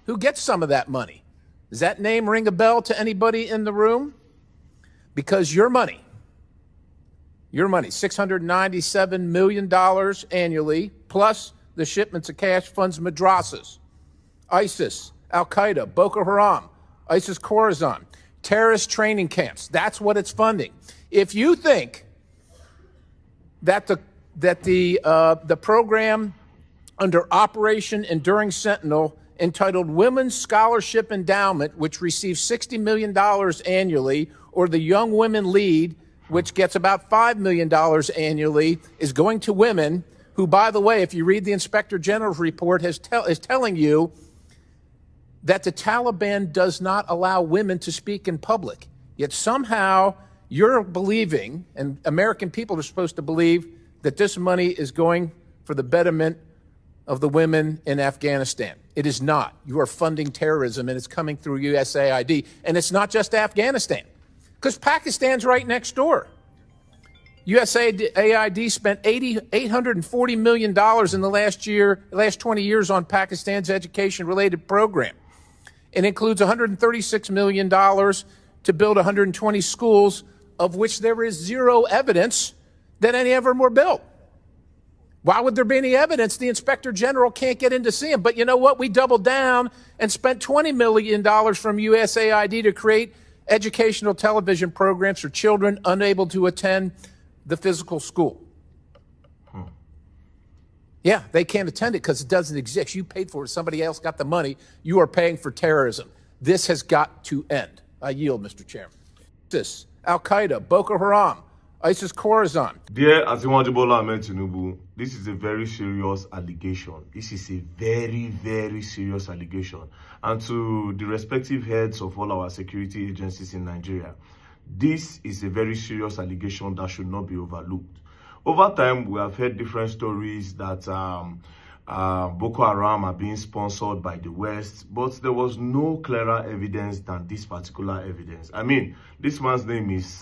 who gets some of that money. Does that name ring a bell to anybody in the room? Because your money, $697 million annually, plus the shipments of cash funds madrasas, ISIS, Al-Qaeda, Boko Haram, ISIS Khorasan, terrorist training camps. That's what it's funding. If you think that the program under Operation Enduring Sentinel entitled Women's Scholarship Endowment, which receives $60 million annually, or the Young Women Lead, which gets about $5 million annually, is going to women who, by the way, if you read the Inspector General's report, is telling you that the Taliban does not allow women to speak in public. Yet somehow you're believing, and American people are supposed to believe, that this money is going for the betterment of the women in Afghanistan. It is not. You are funding terrorism, and it's coming through USAID. And it's not just Afghanistan, because Pakistan's right next door. USAID spent $840 million in the last 20 years on Pakistan's education-related program. It includes $136 million to build 120 schools, of which there is zero evidence that any of them were built. Why would there be any evidence? The Inspector General can't get in to see them. But you know what? We doubled down and spent $20 million from USAID to create educational television programs for children unable to attend the physical school. Yeah, they can't attend it because it doesn't exist. You paid for it. Somebody else got the money. You are paying for terrorism. This has got to end. I yield, Mr. Chairman. ISIS, Al-Qaeda, Boko Haram, ISIS Khorasan. Dear Asiwaju Ahmed Tinubu, this is a very serious allegation. This is a very, very serious allegation. And to the respective heads of all our security agencies in Nigeria, this is a very serious allegation that should not be overlooked. Over time, we have heard different stories that Boko Haram are being sponsored by the West, but there was no clearer evidence than this particular evidence. I mean, this man's name is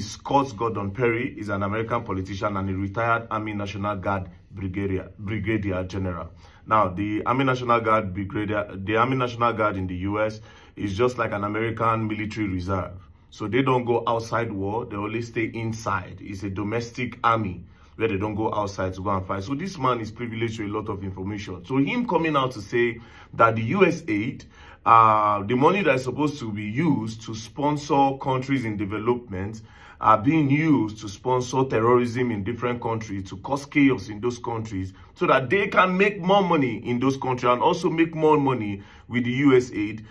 Scott Gordon Perry. He's an American politician and a retired Army National Guard Brigadier General. Now, the Army National Guard in the U.S. is just like an American military reserve. So they don't go outside war, they only stay inside. It's a domestic army where they don't go outside to go and fight. So this man is privileged to a lot of information. So him coming out to say that the US aid, the money that is supposed to be used to sponsor countries in development, are being used to sponsor terrorism in different countries, to cause chaos in those countries, so that they can make more money in those countries and also make more money with the US aid.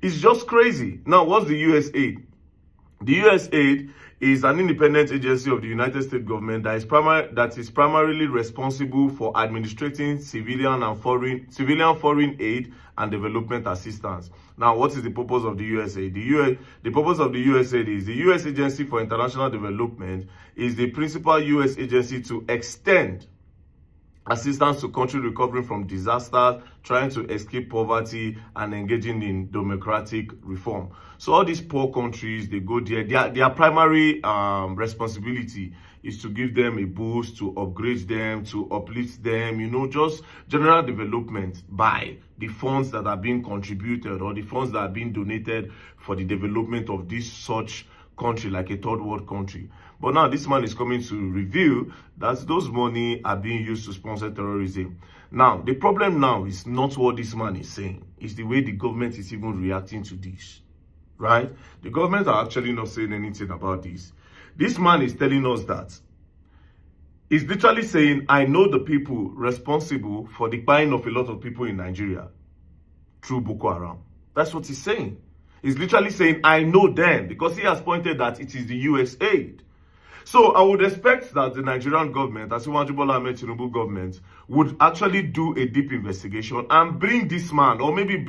It's just crazy. Now, what's the US aid? The U.S. aid is an independent agency of the United States government that is primarily responsible for administrating civilian foreign aid and development assistance. Now, what is the purpose of the U.S. aid? The purpose of the U.S. aid is the U.S. Agency for International Development is the principal U.S. agency to extend assistance to countries recovering from disasters, trying to escape poverty, and engaging in democratic reform. So all these poor countries, they go there. Their primary responsibility is to give them a boost, to upgrade them, to uplift them, you know, just general development by the funds that are being contributed or the funds that are being donated for the development of this such country, like a third world country. But now this man is coming to reveal that those money are being used to sponsor terrorism. Now, the problem now is not what this man is saying. It's the way the government is even reacting to this, right? The government are actually not saying anything about this. This man is telling us that he's literally saying, I know the people responsible for the dying of a lot of people in Nigeria through Boko Haram. That's what he's saying. He's literally saying, I know them, because he has pointed that it is the US aid. So I would expect that the Nigerian government, Asiwaju Bola Ahmed Tinubu government, would actually do a deep investigation and bring this man, or maybe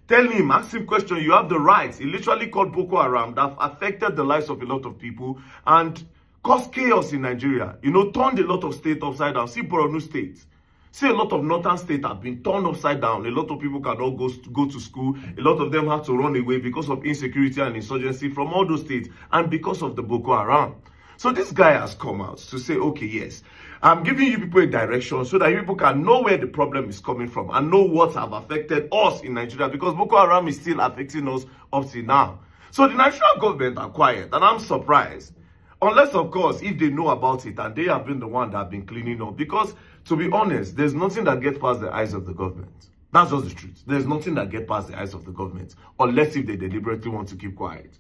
tell him, ask him question. You have the rights. He literally called Boko Haram that affected the lives of a lot of people and caused chaos in Nigeria. You know, turned a lot of states upside down. See Borno State. See, a lot of northern states have been turned upside down. A lot of people cannot go to school. A lot of them have to run away because of insecurity and insurgency from all those states and because of the Boko Haram. So this guy has come out to say, okay, yes, I'm giving you people a direction so that you people can know where the problem is coming from and know what have affected us in Nigeria, because Boko Haram is still affecting us up to now. So the Nigerian government are quiet, and I'm surprised. Unless, of course, if they know about it and they have been the one that have been cleaning up. Because, to be honest, there's nothing that gets past the eyes of the government. That's just the truth. There's nothing that gets past the eyes of the government, unless if they deliberately want to keep quiet.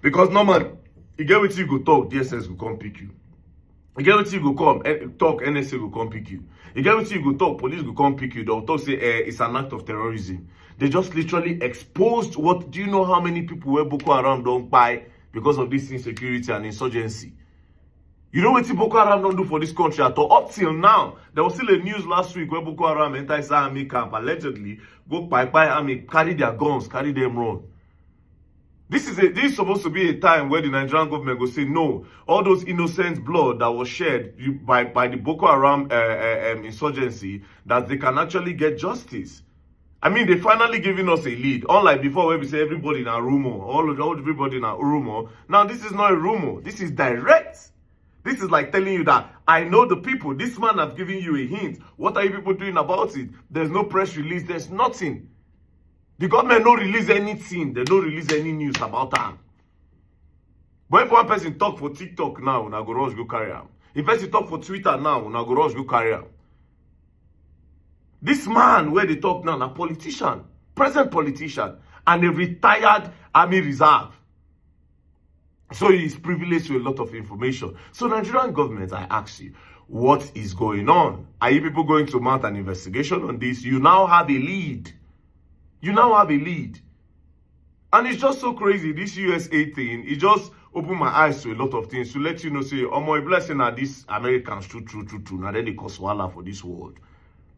Because normally, you get what you go talk, DSS will come pick you. You get what you go come talk, NSA will come pick you. You get what you go talk, police will come pick you. They'll talk, say, it's an act of terrorism. They just literally exposed what, do you know how many people where Boko Haram don't buy because of this insecurity and insurgency? You know what Boko Haram don't do for this country at all? Up till now, there was still a news last week where Boko Haram entered army camp, allegedly go by army, carry their guns, carry them run. This is supposed to be a time where the Nigerian government will say, no, all those innocent blood that was shed by the Boko Haram insurgency, that they can actually get justice. I mean, they finally giving us a lead. Unlike before where we say everybody in a rumor, everybody in a rumor. Now, this is not a rumor. This is direct. This is like telling you that I know the people. This man has given you a hint. What are you people doing about it? There's no press release. There's nothing. The government don't release anything. They don't release any news about them. But if one person talk for TikTok now, now go rush go carry am. If person talk for Twitter now, now go rush go carry am. This man where they talk now, a politician, present politician, and a retired army reserve. So he is privileged to a lot of information. So Nigerian government, I ask you, what is going on? Are you people going to mount an investigation on this? You now have a lead. You now have a lead. And it's just so crazy, this USA thing, it just opened my eyes to a lot of things to let you know, say, oh my blessing are these Americans, true. Now then they cause wala for this world.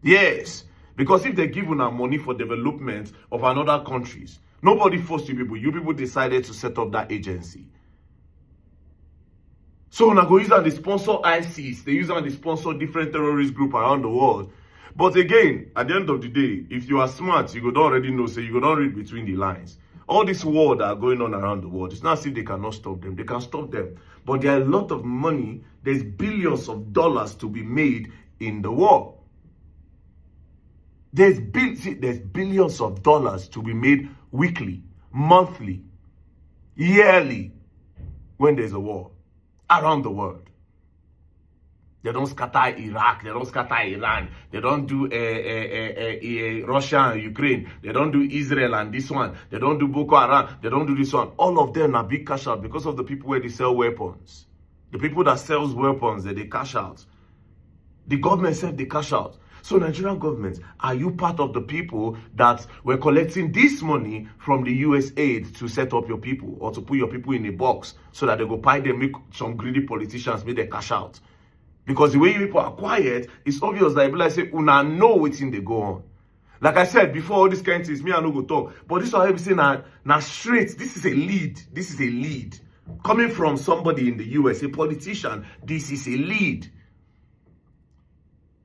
Yes, because if they give us money for development of another countries, nobody forced you people. You people decided to set up that agency. So now go use and they sponsor ISIS. They use and they sponsor different terrorist groups around the world. But again, at the end of the day, if you are smart, you could already know, so you could not read between the lines. All this war that are going on around the world, it's not as if they cannot stop them. They can stop them. But there are a lot of money. There's billions of dollars to be made in the war. There's billions of dollars to be made weekly, monthly, yearly, when there's a war around the world. They don't scatter Iraq, they don't scatter Iran, they don't do Russia and Ukraine, they don't do Israel and this one, they don't do Boko Haram, they don't do this one. All of them are big cash out because of the people where they sell weapons. The people that sells weapons, they cash out. The government said they cash out. So Nigerian government, are you part of the people that were collecting this money from the US aid to set up your people or to put your people in a box so that they go buy them, make some greedy politicians make them cash out? Because the way you people are quiet, it's obvious that people like say, una know what's in they go on. Like I said before, all these kind of things, me I no go talk. But this is what I be saying now straight. This is a lead. This is a lead. Coming from somebody in the US, a politician, this is a lead.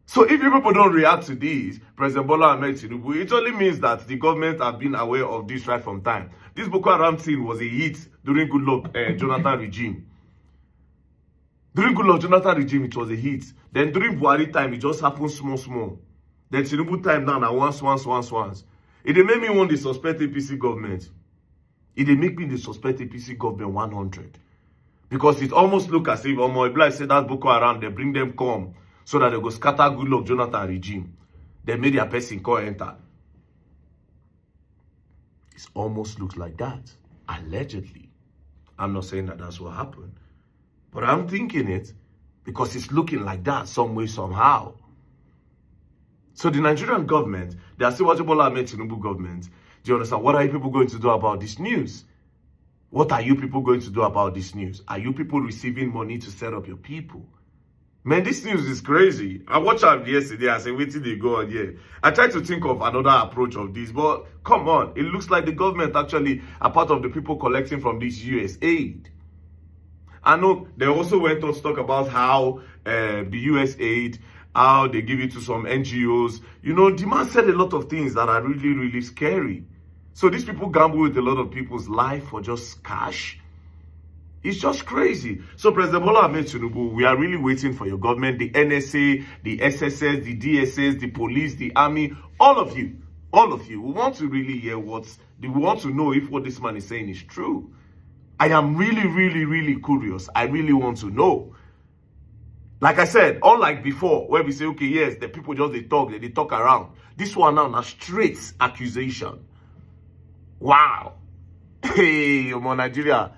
So if people don't react to this, President Bola Ahmed Tinubu, it only means that the government have been aware of this right from time. This Boko Haram thing was a hit during Goodluck Jonathan regime. During Goodluck Jonathan regime, it was a hit. Then during Buhari time, it just happened small. Then Tinubu time now, once. It made me want the suspect APC government. It make me the suspect APC government 100. Because it almost look as if, I said that Boko Haram, they bring them come so that they go scatter Goodluck Jonathan regime. They made their person call enter. It almost looks like that. Allegedly. I'm not saying that that's what happened. But I'm thinking it because it's looking like that some way, somehow. So the Nigerian government, they are still watching Bola Ahmed Tinubu government. Do you understand? What are you people going to do about this news? What are you people going to do about this news? Are you people receiving money to set up your people? Man, this news is crazy. I watched it yesterday. I said, wait till they go on here. I tried to think of another approach of this, but come on. It looks like the government actually are part of the people collecting from this US aid. I know they also went on to talk about how the US aid, how they give it to some NGOs. You know, the man said a lot of things that are really scary. So these people gamble with a lot of people's life for just cash. It's just crazy. So President Bola Ahmed Tinubu, we are really waiting for your government, the NSA, the SSS, the DSS, the police, the army, all of you. We want to really hear we want to know if what this man is saying is true. I am really, really, really curious. I really want to know. Like I said, unlike before, where we say, okay, yes, the people just they talk around. This one now, a straight accusation. Wow. Hey, Nigeria.